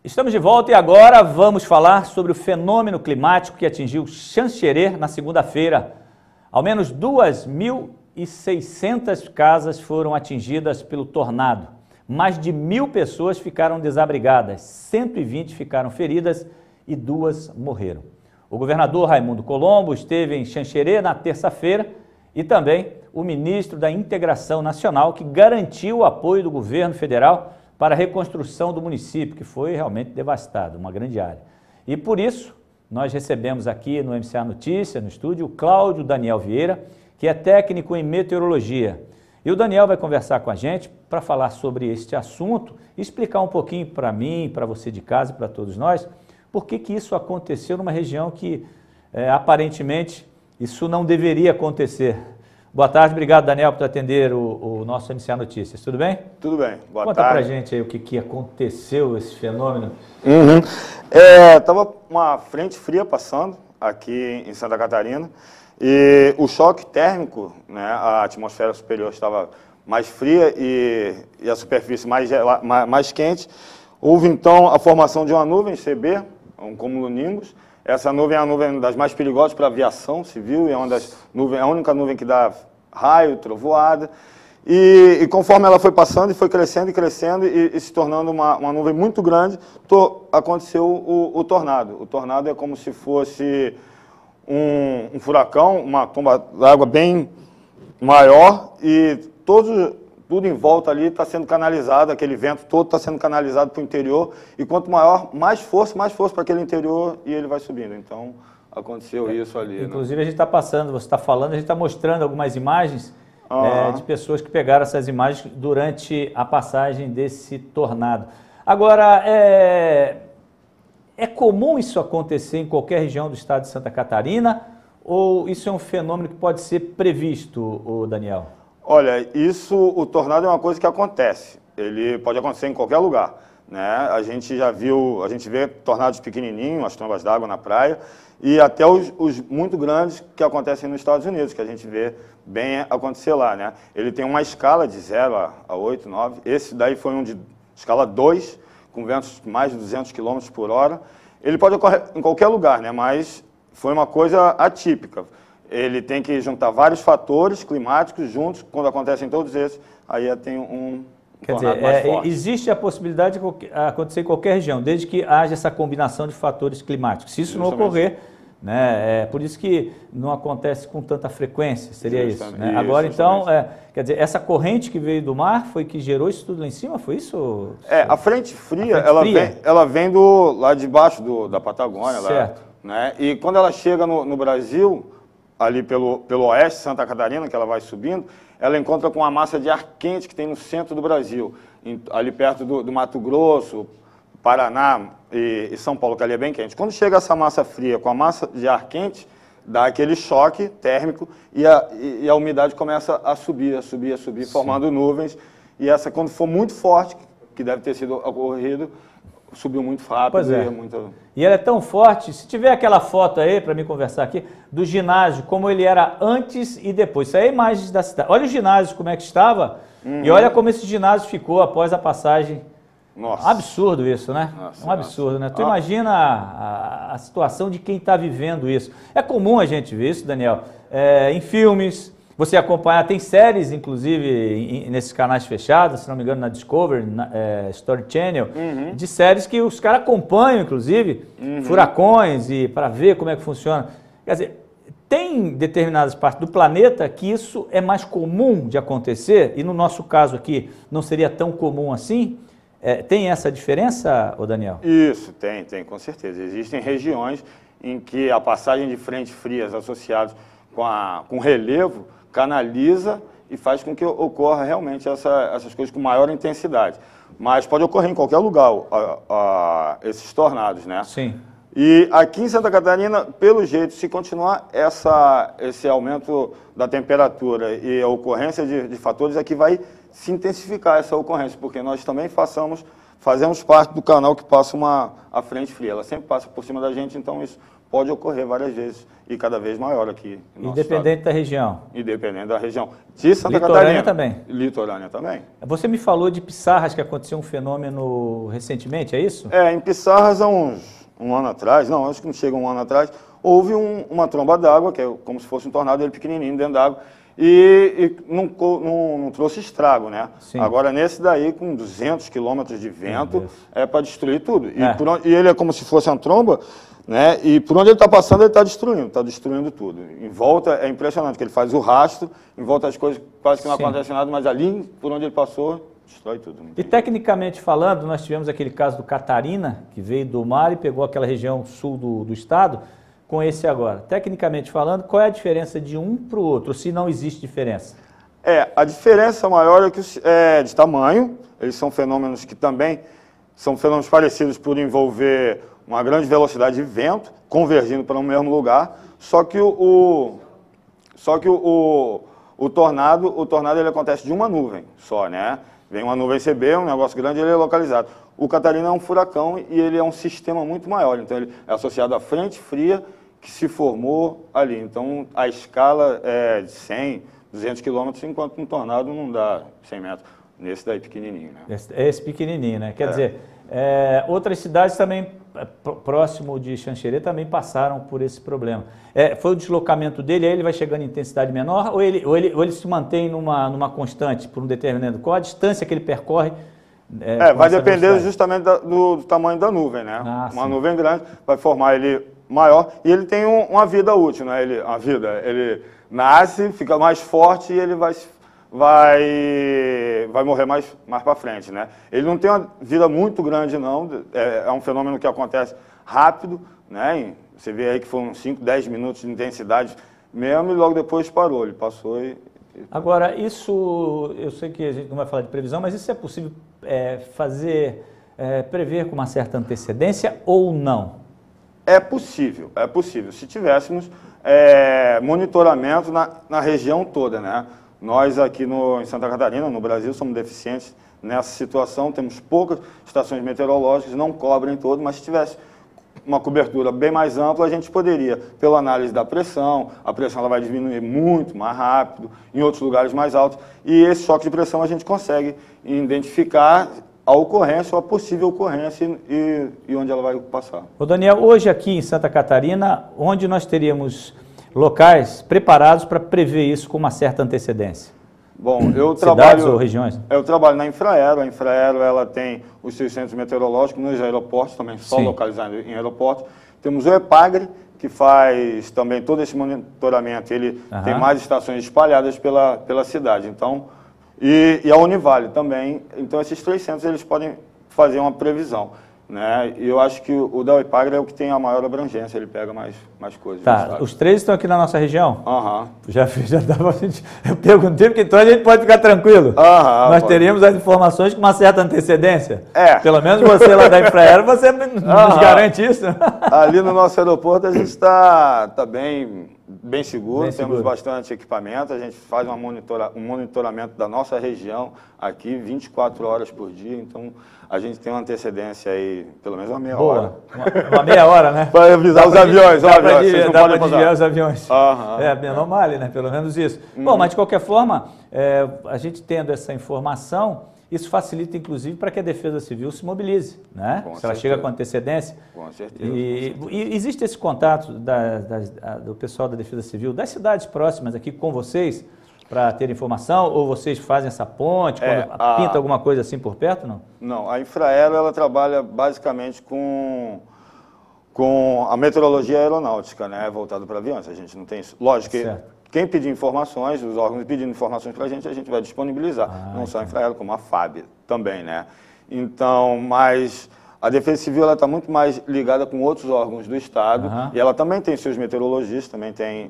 Estamos de volta e agora vamos falar sobre o fenômeno climático que atingiu Xanxerê na segunda-feira. Ao menos 2.600 casas foram atingidas pelo tornado. Mais de 1.000 pessoas ficaram desabrigadas, 120 ficaram feridas e 2 morreram. O governador Raimundo Colombo esteve em Xanxerê na terça-feira e também o ministro da Integração Nacional, que garantiu o apoio do governo federal para a reconstrução do município, que foi realmente devastado, uma grande área. E por isso, nós recebemos aqui no MCA Notícia, no estúdio, o Cláudio Daniel Vieira, que é técnico em meteorologia. E o Daniel vai conversar com a gente para falar sobre este assunto e explicar um pouquinho para mim, para você de casa e para todos nós, por que isso aconteceu numa região que, aparentemente, isso não deveria acontecer. Boa tarde, obrigado, Daniel, por atender o nosso MCA Notícias. Tudo bem? Tudo bem, boa tarde. Conta pra gente aí o que aconteceu, esse fenômeno. Tava uma frente fria passando aqui em Santa Catarina e o choque térmico, né, a atmosfera superior estava mais fria e a superfície mais quente. Houve então a formação de uma nuvem CB, um cumulonimbus. Essa nuvem é a nuvem das mais perigosas para a aviação civil, é a única nuvem que dá raio, trovoada. E conforme ela foi passando e foi crescendo e crescendo e se tornando uma nuvem muito grande, aconteceu o tornado. O tornado é como se fosse um furacão, uma bomba d'água bem maior e tudo em volta ali está sendo canalizado, aquele vento todo está sendo canalizado para o interior, e quanto maior, mais força para aquele interior e ele vai subindo. Então, aconteceu isso ali. Inclusive, né? A gente está passando, você está falando, a gente está mostrando algumas imagens de pessoas que pegaram essas imagens durante a passagem desse tornado. Agora, é comum isso acontecer em qualquer região do estado de Santa Catarina, ou isso é um fenômeno que pode ser previsto, Daniel? Olha, o tornado é uma coisa que acontece, ele pode acontecer em qualquer lugar, né? A gente vê tornados pequenininhos, as trombas d'água na praia, e até os muito grandes que acontecem nos Estados Unidos, que a gente vê bem acontecer lá, né? Ele tem uma escala de 0 a 8, 9, esse daí foi um de escala 2, com ventos mais de 200 km por hora. Ele pode ocorrer em qualquer lugar, né? Mas foi uma coisa atípica. Ele tem que juntar vários fatores climáticos juntos, quando acontecem todos esses, aí tem um tornado mais forte. Existe a possibilidade de acontecer em qualquer região, desde que haja essa combinação de fatores climáticos. Se isso não ocorrer, né, é por isso que não acontece com tanta frequência, seria isso, né? Agora, então, quer dizer, essa corrente que veio do mar foi que gerou isso tudo lá em cima, foi isso? A frente fria, ela vem lá de baixo da Patagônia, certo. Né? E quando ela chega no Brasil, ali pelo oeste, Santa Catarina, que ela vai subindo, ela encontra com a massa de ar quente que tem no centro do Brasil, ali perto do Mato Grosso, Paraná e São Paulo, que ali é bem quente. Quando chega essa massa fria com a massa de ar quente, dá aquele choque térmico e a umidade começa a subir, formando nuvens. E essa, quando for muito forte, que deve ter sido ocorrido, subiu muito rápido. Pois é. E ela é tão forte, se tiver aquela foto aí, para mim conversar aqui, do ginásio, como ele era antes e depois. Isso aí é imagens da cidade. Olha o ginásio, como é que estava, e olha como esse ginásio ficou após a passagem. Nossa. Absurdo isso, né? Nossa, é um absurdo, né? Tu imagina a situação de quem está vivendo isso. É comum a gente ver isso, Daniel, em filmes. Você acompanha, tem séries, inclusive, nesses canais fechados, se não me engano, na Discovery, Story Channel, de séries que os caras acompanham, inclusive, furacões, e para ver como é que funciona. Quer dizer, tem determinadas partes do planeta que isso é mais comum de acontecer, e no nosso caso aqui não seria tão comum assim. Tem essa diferença, Daniel? Isso, tem, com certeza. Existem regiões em que a passagem de frentes frias associadas com relevo canaliza e faz com que ocorra realmente essas coisas com maior intensidade. Mas pode ocorrer em qualquer lugar, esses tornados, né? Sim. E aqui em Santa Catarina, pelo jeito, se continuar esse aumento da temperatura e a ocorrência de fatores, aqui vai se intensificar essa ocorrência, porque nós também fazemos parte do canal que passa a frente fria. Ela sempre passa por cima da gente, então isso pode ocorrer várias vezes e cada vez maior aqui no nosso Independente estado. da região. Independente da região. De Santa Litorânea Catarina. também. Litorânea também. Você me falou de Pissarras, que aconteceu um fenômeno recentemente, é isso? Em Pissarras, há um ano atrás, não, acho que não chega um ano atrás, houve uma tromba d'água, que é como se fosse um tornado, ele pequenininho dentro d'água, e não trouxe estrago, né? Sim. Agora, nesse daí, com 200 quilômetros de vento, é para destruir tudo. É. E ele é como se fosse uma tromba, né? E por onde ele está passando, ele está destruindo tudo. Em volta, é impressionante, que ele faz o rastro, em volta as coisas quase que não Sim. acontece nada, mas ali, por onde ele passou, destrói tudo. E tecnicamente falando, nós tivemos aquele caso do Catarina, que veio do mar e pegou aquela região sul do estado, com esse agora. Tecnicamente falando, qual é a diferença de um para o outro, se não existe diferença? A diferença maior é de tamanho, eles são fenômenos que também são fenômenos parecidos por envolver uma grande velocidade de vento, convergindo para um mesmo lugar, só que o tornado ele acontece de uma nuvem só, né? Vem uma nuvem CB, um negócio grande, ele é localizado. O Catarina é um furacão e ele é um sistema muito maior, então ele é associado à frente fria que se formou ali. Então a escala é de 100, 200 quilômetros, enquanto um tornado não dá 100 metros. Nesse daí pequenininho, né? Esse pequenininho, né? Quer dizer, outras cidades também, próximo de Xanxerê, também passaram por esse problema. Foi o deslocamento dele, aí ele vai chegando em intensidade menor, ou ele se mantém numa constante, por um determinado... Qual a distância que ele percorre? Vai depender justamente do tamanho da nuvem, né? Uma nuvem grande vai formar ele maior e ele tem uma vida útil, né? Ele nasce, fica mais forte e ele vai morrer mais para frente, né? Ele não tem uma vida muito grande, não. É um fenômeno que acontece rápido, né? Você vê aí que foram 5, 10 minutos de intensidade mesmo e logo depois parou. Ele passou e... Agora, isso, eu sei que a gente não vai falar de previsão, mas isso é possível prever com uma certa antecedência ou não? É possível, é possível. Se tivéssemos monitoramento na região toda, né? Nós aqui em Santa Catarina, no Brasil, somos deficientes nessa situação, temos poucas estações meteorológicas, não cobrem todo, mas se tivesse uma cobertura bem mais ampla, a gente poderia, pela análise da pressão, a pressão ela vai diminuir muito mais rápido, em outros lugares mais altos, e esse choque de pressão a gente consegue identificar a ocorrência ou a possível ocorrência e onde ela vai passar. Ô Daniel, hoje aqui em Santa Catarina, onde nós teríamos locais preparados para prever isso com uma certa antecedência? Bom, Cidades ou regiões? Eu trabalho na Infraero. A Infraero ela tem os seus centros meteorológicos nos aeroportos, também só localizado em aeroportos. Temos o EPAGRE, que faz também todo esse monitoramento. Ele tem mais estações espalhadas pela cidade. Então, e a Univale também. Então, esses 3 centros eles podem fazer uma previsão, né? E eu acho que o da EPAGRE é o que tem a maior abrangência, ele pega mais coisas. Tá, os 3 estão aqui na nossa região? Já dava, eu perguntei, porque então a gente pode ficar tranquilo. Nós teríamos as informações com uma certa antecedência. Pelo menos você lá da Infraero, você nos garante isso? Ali no nosso aeroporto a gente está bem seguro, temos bastante equipamento, a gente faz um monitoramento da nossa região aqui 24 horas por dia, então a gente tem uma antecedência aí, pelo menos uma meia hora. Uma meia hora, né? Para avisar os aviões, dá para desviar os aviões. Menor malha, né? Pelo menos isso. Bom, mas de qualquer forma, a gente tendo essa informação, isso facilita, inclusive, para que a Defesa Civil se mobilize, né? Se ela chega com antecedência. Com certeza. E existe esse contato do pessoal da Defesa Civil, das cidades próximas aqui com vocês, para ter informação? Ou vocês fazem essa ponte, quando pinta alguma coisa assim por perto, não? Não, a Infraero, ela trabalha basicamente com a meteorologia aeronáutica, né? Voltado para aviões. A gente não tem isso. Lógico que quem pedir informações, os órgãos pedindo informações para a gente vai disponibilizar. Não só a Infraero, como a FAB também, né? Então, mas a Defesa Civil está muito mais ligada com outros órgãos do Estado e ela também tem seus meteorologistas, também tem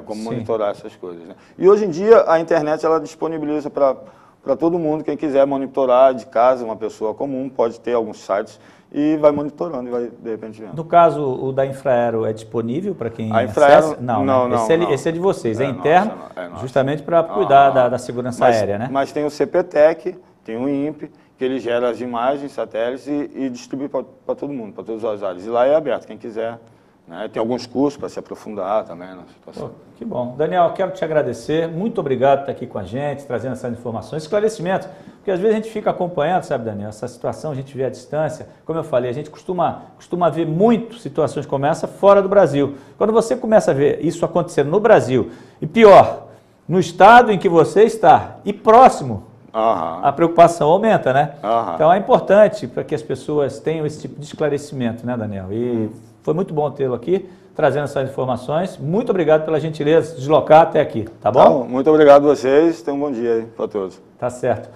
como monitorar essas coisas, né? E hoje em dia a internet ela disponibiliza para todo mundo, quem quiser monitorar de casa, uma pessoa comum, pode ter alguns sites e vai monitorando e vai, de repente, vendo. No caso, o da Infraero é disponível para quem a Infraero, acessa? Não. Esse é de vocês, é interno, justamente para cuidar da segurança aérea, né? Mas tem o CPTEC, tem o INPE, que ele gera as imagens, satélites e distribui para todo mundo, para todas as áreas. E lá é aberto, quem quiser né? Tem alguns cursos para se aprofundar também na situação. Pô, que bom. Daniel, quero te agradecer. Muito obrigado por estar aqui com a gente, trazendo essas informações, esclarecimentos. Porque às vezes a gente fica acompanhando, sabe, Daniel, essa situação, a gente vê à distância. Como eu falei, a gente costuma ver muito situações como essa fora do Brasil. Quando você começa a ver isso acontecendo no Brasil, e pior, no estado em que você está e próximo, a preocupação aumenta, né? Então é importante para que as pessoas tenham esse tipo de esclarecimento, né, Daniel? E foi muito bom tê-lo aqui, trazendo essas informações. Muito obrigado pela gentileza de deslocar até aqui, tá bom? Muito obrigado a vocês, tenham um bom dia aí para todos. Tá certo.